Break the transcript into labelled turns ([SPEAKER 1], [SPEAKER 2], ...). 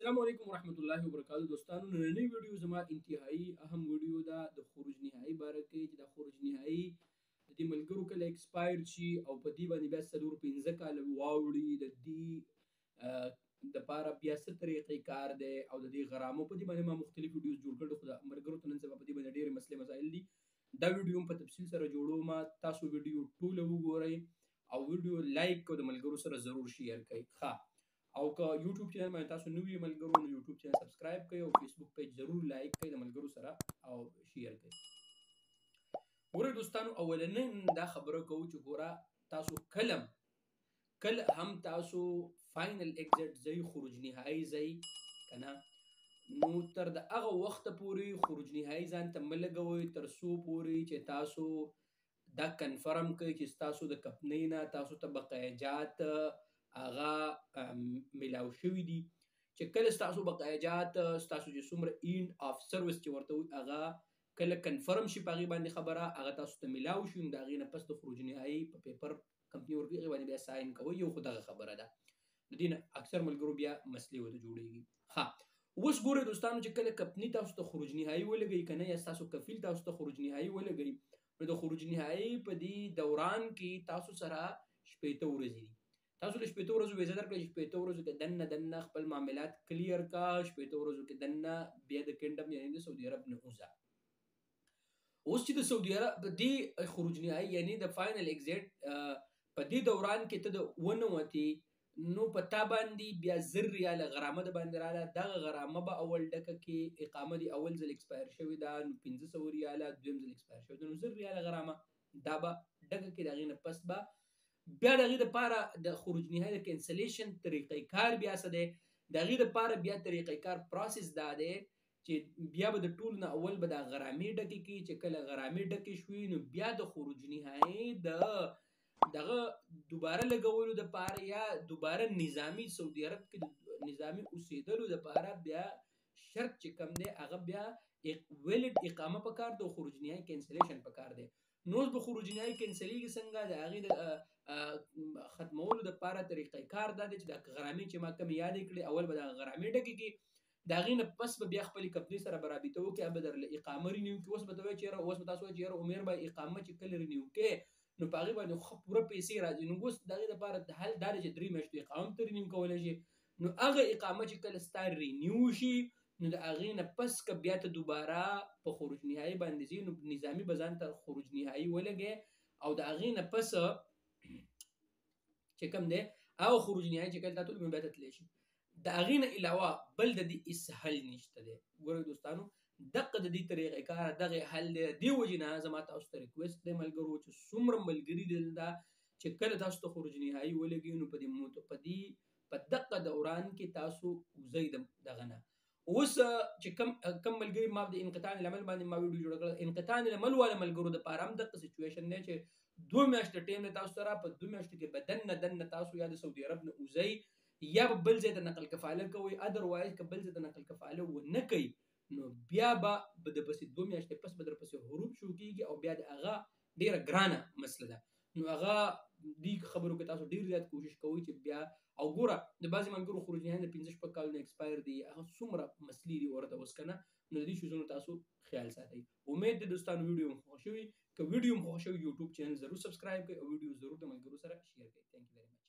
[SPEAKER 1] السلام علیکم ورحمت الله وبرکاتہ دوستانو نننۍ ویډیو زما انتهایی اهم ویډیو ده د خروج نهایی باره کې چې د خروج نهایی د دې ملګرو کله ایکسپایر شي او په دې باندې بیا څلور پنځه کاله واوړي د دې دپاره بیا څه طریقې کار دی او د دې غرامو په دې باندې ما مختلف ویډیوز جوړ کړي خو د ملګرو ته نن سبا په دې باندې ډېرې مسلې مسایل دي دا ویډیو هم په تفصیل سره جوړوم تاسو ویډیو ټوله وګورئ او ویډیو لایک کړئ د ملګرو سره ضرور شیر کړئ ښه او که یوټیوب چینل باندې تاسو نوی ملګرو نو یوټیوب چینل سبسکرایب کړئ او فیسبوک پیج ضرور لایک کړئ د ملګرو سره او شیر کړئ ګورئ دوستانو اولنۍ دا خبره کوو چې ګوره تاسو کله هم تاسو فاینل ایگزیټ ځای خروج نهایی ځای کنه نو تر د هغه وخته پورې خروج نهایی ځان ته مه لګوئ تر څو پورې چې تاسو دا کنفرم کړئ چې ستاسو د کمپنۍ نه تاسو ته بقایجات هغه ملاو شوي دي چې کله ستاسو بقایجات ستاسو چې څومره اینډ اف سروس چې ورته وایي هغه کله کنفرم شي په هغې باندې خبره هغه تاسو ته ملاو شي نو د هغې نه پس د خروج نهایي په پیپر کمپنۍ ورکوي هغې باندې بیا ساین کوئ یو خو دغه خبره ده د دې نه اکثر ملګرو بیا مسلې ورته جوړېږي ښه اوس ګورئ دوستانو چې کله کمپنۍ تاسو ته خروج نهایي ولګوي که نه یا ستاسو کفیل تاسو ته خروج نهایي ولګوي نو د خروج نهایي په دې دوران کې تاسو سره شپېته ورځې دي تاسو له شپېته ورځو ویزه درکړئ چې شپېته ورځو کې دننه خپل معاملات کلیر کا شپېته ورځو کې دننه بیا د کینډم یعنې د سعودي عرب نه وځه اوس چې د سعودي عرب د دې خروج نهایي یعنې د فاینل ایگزیټ په دې دوران کې ته د ونوتې نو په تا باندې بیا 1000 ریاله غرامه د باندې راله دغه غرامه به اول ډکه کې اقامه دې اول ځل ایکسپایر شوې ده نو 1500 ریاله دویم ځل ایکسپایر شوې ده نو 1000 ریاله غرامه دا به ډکه کې د هغې نه پس به بیا د هغې دپاره د خروج نهایي د کینسلیشن طریقې کار بیا څه دی د هغې دپاره بیا طریقې کار پروسس دا دی چې بیا به د ټولو نه اول به دا غرامې ډکې کړي چې کله غرامې ډکې شوي نو بیا د خروج نهایي دغه دوباره لګولو دپاره یا دوباره نظامي سعودي عرب کې د نظامي اوسېدلو دپاره بیا شرط چې کوم دی هغه بیا ویلډ اقامه پکار دی او خروج نهایي کینسلیشن پکار دی نو اوس به خروج نهایي کینسلیږي څنګه د هغې د ختمولو دپاره طریقې کار دا دی چې د غرامې چې ما کومې یادې کړې اول به دغه غرامې ډکې کړي د هغې نه پس به بیا خپلې کمپنۍ سره به رابطه وکړي هغه به درله اقامه رینیو کړي اوس به ته وایي چې یاره اوس به تاسو وایي چې یاره عمر به اقامه چې کله رینیو کړې نو په هغې باندې ښه پوره پیسې راځي نو اوس د هغې دپاره حل دا دی چې 3 میاشتو اقامه ته رینیو کولی شي نو هغه اقامه چې کله ستا رینیو شي نو د هغې نه پس که بیا ته دوباره په خروج نهایي باندې ځي نو نظامي به ځان ته خروج نهایي ولګې او د هغې نه پس چې کوم دی هغه خروج نهایي چې کله تا ټول بیا ته تللی شي د هغې نه علاوه بل د دې هېڅ حل نشته دی ګورئ دوستانو دغه د دې طریقې کار دغې حل دی د دې وجې نه زما تاسو ته ریکویسټ دی ملګرو چې څومره ملګري دلته چې کله تاسو ته خروج نهایي ولګي نو په دغه دوران کې تاسو وځئ دغه نه اوس چې کم ملګري ما د انقطاع العمل باندې ما ویډیو جوړه کړه انقطاع العمل والا ملګرو دپاره هم دغه سچویشن دی چې 2 میاشتې ټایم دی تاسو سره په 2 میاشتو کې به دننه تاسو یا د سعودي عرب نه وځئ یا به بل ځای ته نقل کفاله کوئ ادروایز که بل ځای ته نقل کفاله ونه کوئ نو بیا به د پسې 2 میاشتې پس به در پسې حروب شروع کېږي او بیا د هغه ډېره ګرانه مسله ده نو هغه دې خبرو کې تاسو ډېر زیات کوشش کوئ چې بیا او ګوره د بعضې ملګرو خروج نهایي د 15 شپږ کالو نه ایکسپایر دي هغه څومره مسلې دي ورته اوس که نه نو د دې شیزونو تاسو خیال ساتئ امید د دوستانو ویډیو هم خوښ شوي که ویډیو هم خوښ شوي یوټیوب چینل ضرور سبسکرایب کړئ او ویډیو ضرور د ملګرو سره شیر کړئ تھینک یو